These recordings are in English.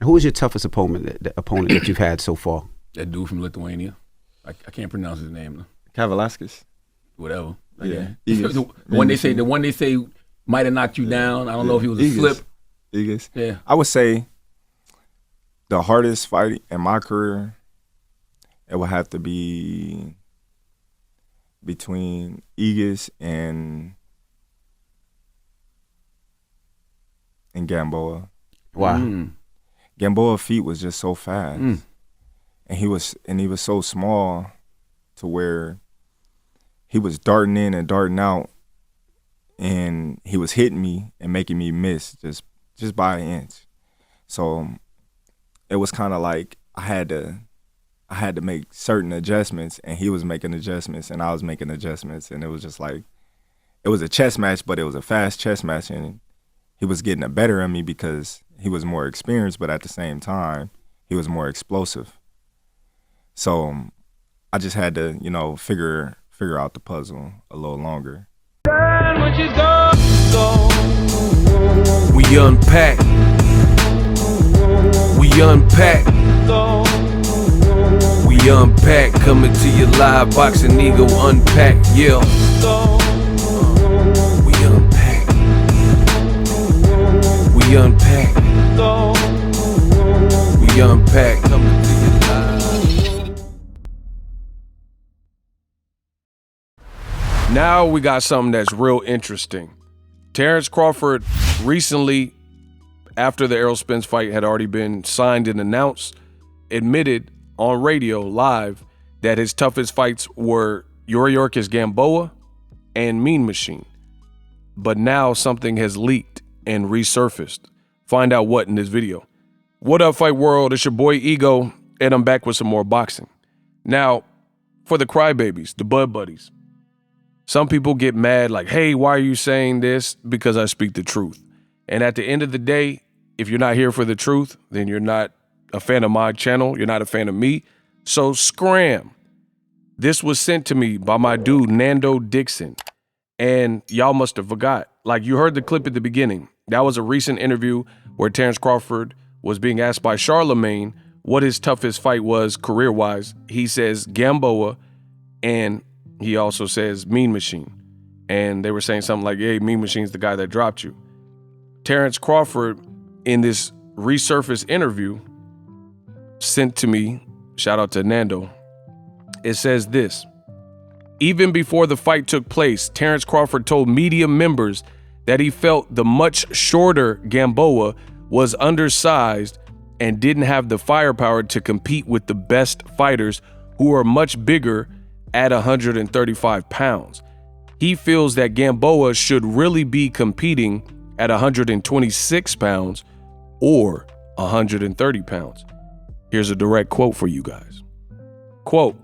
who is your toughest opponent that you've had so far? That dude from Lithuania. I can't pronounce his name though. Kavalaskis. Whatever. Yeah. The one they say might have knocked you down. I don't know if he was a flip. Igas. Yeah. I would say the hardest fight in my career, it would have to be between Igas and Gamboa. Wow. Gamboa's feet was just so fast. And he was so small to where he was darting in and darting out, and he was hitting me and making me miss just by an inch. So it was kind of like I had to make certain adjustments, and he was making adjustments, and I was making adjustments, and it was just like it was a chess match, but it was a fast chess match, and he was getting the better of me because he was more experienced, but at the same time, he was more explosive. So I just had to, figure out the puzzle a little longer. We unpack. We unpack. Coming to you live, Boxingego unpack. Yeah. We unpack. We unpack. We unpack. Coming to you live. Now we got something that's real interesting. Terence Crawford recently, after the Errol Spence fight had already been signed and announced, admitted on radio live that his toughest fights were Yuriorkis Gamboa and Mean Machine. But now something has leaked and resurfaced. Find out what in this video. What up, Fight World? It's your boy Ego, and I'm back with some more boxing. Now, for the crybabies, the bud buddies, some people get mad like, hey, why are you saying this? Because I speak the truth. And at the end of the day, if you're not here for the truth, then you're not a fan of my channel. You're not a fan of me. So scram. This was sent to me by my dude, Nando Dixon. And y'all must have forgot. Like, you heard the clip at the beginning. That was a recent interview where Terence Crawford was being asked by Charlemagne what his toughest fight was career-wise. He says Gamboa, and he also says Mean Machine. And they were saying something like, hey, Mean Machine's the guy that dropped you. Terence Crawford, in this resurfaced interview sent to me, shout out to Nando, it says this: even before the fight took place, Terence Crawford told media members that he felt the much shorter Gamboa was undersized and didn't have the firepower to compete with the best fighters who are much bigger at 135 pounds. He feels that Gamboa should really be competing at 126 pounds or 130 pounds. Here's a direct quote for you guys. Quote,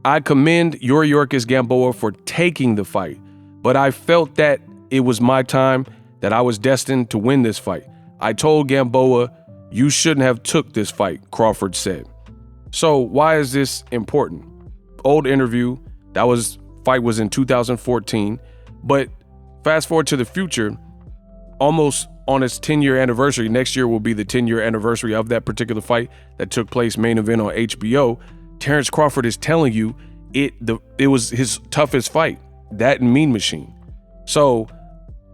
I commend Yuriorkis Gamboa for taking the fight, but I felt that it was my time, that I was destined to win this fight. I told Gamboa, you shouldn't have took this fight, Crawford said. So why is this important? Old interview, fight was in 2014, but fast forward to the future, almost on its 10-year anniversary. Next year will be the 10-year anniversary of that particular fight that took place, main event on HBO. Terence Crawford is telling you it was his toughest fight, that and Mean Machine. So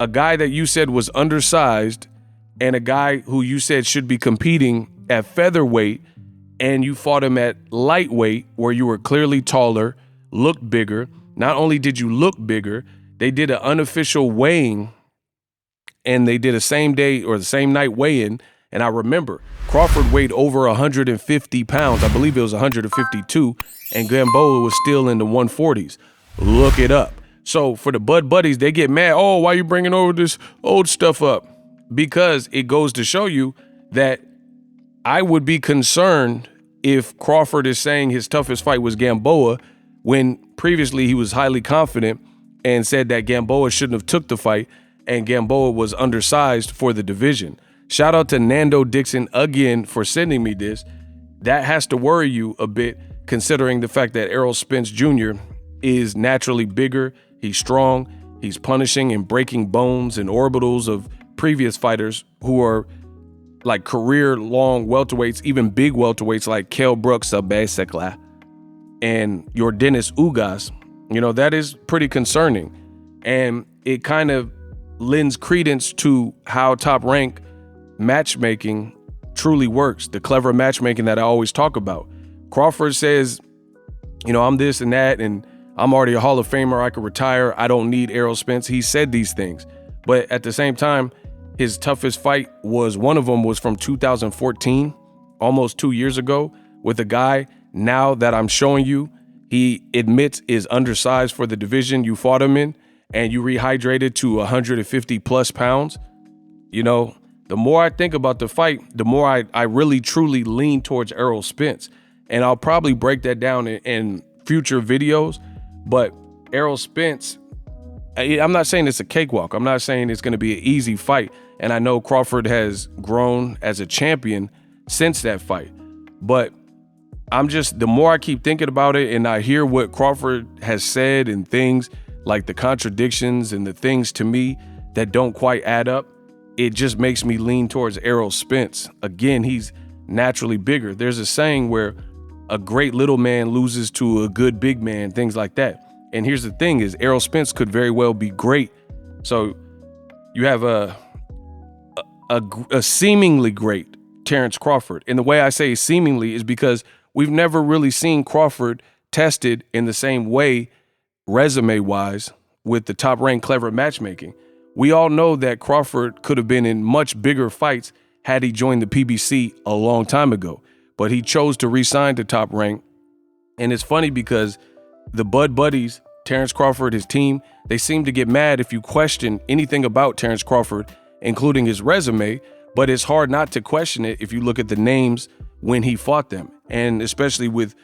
a guy that you said was undersized and a guy who you said should be competing at featherweight, and you fought him at lightweight where you were clearly taller, looked bigger. Not only did you look bigger, they did an unofficial weighing, and they did a same day or the same night weigh-in. And I remember Crawford weighed over 150 pounds. I believe it was 152, and Gamboa was still in the 140s. Look it up. So for the bud buddies, they get mad. Oh, why are you bringing over this old stuff up? Because it goes to show you that I would be concerned if Crawford is saying his toughest fight was Gamboa when previously he was highly confident and said that Gamboa shouldn't have took the fight and Gamboa was undersized for the division. Shout out to Nando Dixon again for sending me this. That has to worry you a bit, considering the fact that Errol Spence Jr. is naturally bigger, he's strong, he's punishing and breaking bones and orbitals of previous fighters who are like career-long welterweights, even big welterweights like Kell Brooks, basically, and your Dennis Ugas, that is pretty concerning. And it kind of lends credence to how Top Rank matchmaking truly works, the clever matchmaking that I always talk about. Crawford says, I'm this and that, and I'm already a Hall of Famer, I could retire, I don't need Errol Spence. He said these things. But at the same time, his toughest fight one of them was from 2014, almost 2 years ago, with a guy now that I'm showing you, he admits is undersized for the division you fought him in, and you rehydrated to 150 plus pounds. The more I think about the fight, the more I really truly lean towards Errol Spence. And I'll probably break that down in future videos. But Errol Spence, I'm not saying it's a cakewalk. I'm not saying it's going to be an easy fight. And I know Crawford has grown as a champion since that fight. But the more I keep thinking about it and I hear what Crawford has said and things like the contradictions and the things to me that don't quite add up, it just makes me lean towards Errol Spence. Again, he's naturally bigger. There's a saying where a great little man loses to a good big man, things like that. And here's the thing is Errol Spence could very well be great. So you have a seemingly great Terence Crawford. And the way I say seemingly is because we've never really seen Crawford tested in the same way resume-wise with the top-ranked clever matchmaking. We all know that Crawford could have been in much bigger fights had he joined the PBC a long time ago, but he chose to re-sign to Top Rank. And it's funny because the Bud Buddies, Terence Crawford, his team, they seem to get mad if you question anything about Terence Crawford, including his resume, but it's hard not to question it if you look at the names when he fought them. And especially with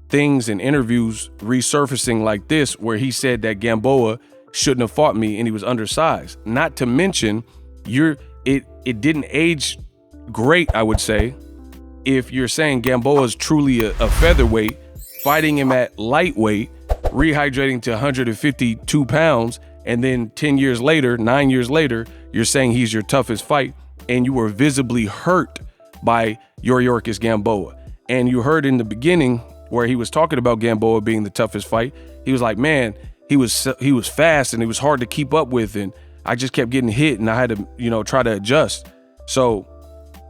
things and interviews resurfacing like this, where he said that Gamboa shouldn't have fought me and he was undersized. Not to mention, it didn't age great, I would say, if you're saying Gamboa is truly a featherweight, fighting him at lightweight, rehydrating to 152 pounds, and then 9 years later, you're saying he's your toughest fight, and you were visibly hurt by Yuriorkis Gamboa. And you heard in the beginning where he was talking about Gamboa being the toughest fight, he was like, man, he was fast and it was hard to keep up with, and I just kept getting hit and I had to, try to adjust. So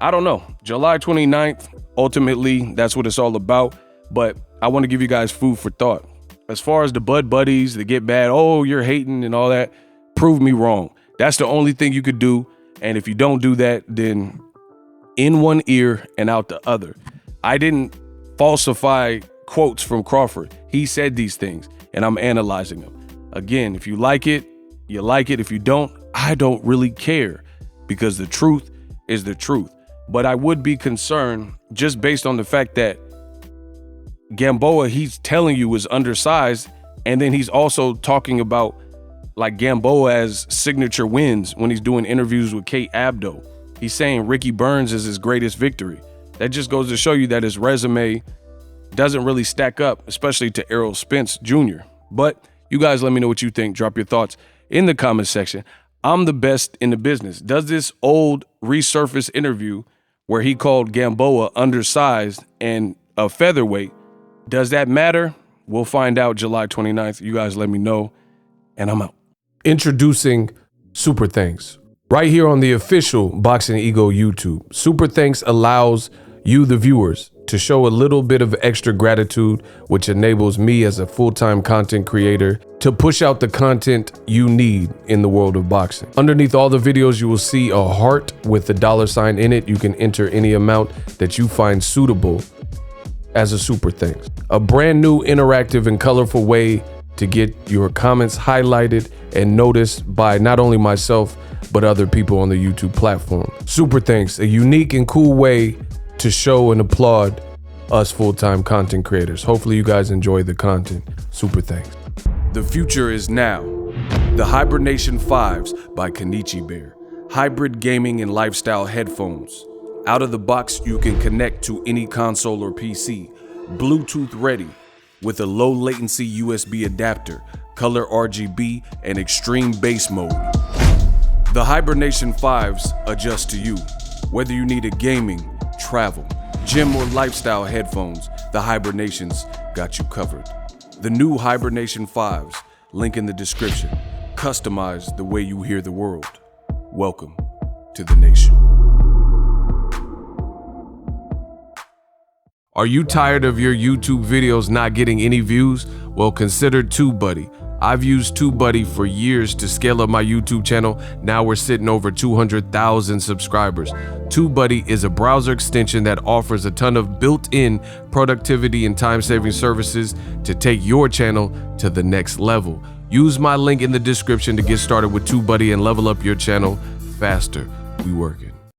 I don't know. July 29th, ultimately, that's what it's all about. But I want to give you guys food for thought. As far as the Bud Buddies that get bad, oh, you're hating and all that, prove me wrong. That's the only thing you could do. And if you don't do that, then in one ear and out the other. I didn't falsify quotes from Crawford. He said these things, and I'm analyzing them. Again, if you like it, you like it. If you don't, I don't really care, because the truth is the truth. But I would be concerned just based on the fact that Gamboa, he's telling you, is undersized, and then he's also talking about like Gamboa as signature wins when he's doing interviews with Kate Abdo. He's saying Ricky Burns is his greatest victory. That just goes to show you that his resume doesn't really stack up, especially to Errol Spence Jr. But you guys let me know what you think. Drop your thoughts in the comment section. I'm the best in the business. Does this old resurface interview where he called Gamboa undersized and a featherweight, does that matter? We'll find out July 29th. You guys let me know, and I'm out. Introducing Super Thanks. Right here on the official Boxingego YouTube. Super Thanks allows you, the viewers, to show a little bit of extra gratitude, which enables me as a full-time content creator to push out the content you need in the world of boxing. Underneath all the videos, you will see a heart with a $sign in it. You can enter any amount that you find suitable as a super thanks. A brand new, interactive, and colorful way to get your comments highlighted and noticed by not only myself, but other people on the YouTube platform. Super thanks, a unique and cool way to show and applaud us full-time content creators. Hopefully you guys enjoy the content. Super thanks. The future is now. The Hibernation 5s by Kenichi Bear. Hybrid gaming and lifestyle headphones. Out of the box, you can connect to any console or PC. Bluetooth ready with a low latency USB adapter, color RGB, and extreme bass mode. The Hibernation 5s adjust to you. Whether you needed gaming, travel, gym, or lifestyle headphones, the Hibernations got you covered. The new Hibernation 5s, link in the description. Customize the way you hear the world. Welcome to the nation. Are you tired of your YouTube videos not getting any views? Well, consider TubeBuddy. I've used TubeBuddy for years to scale up my YouTube channel. Now we're sitting over 200,000 subscribers. TubeBuddy is a browser extension that offers a ton of built-in productivity and time-saving services to take your channel to the next level. Use my link in the description to get started with TubeBuddy and level up your channel faster. We working.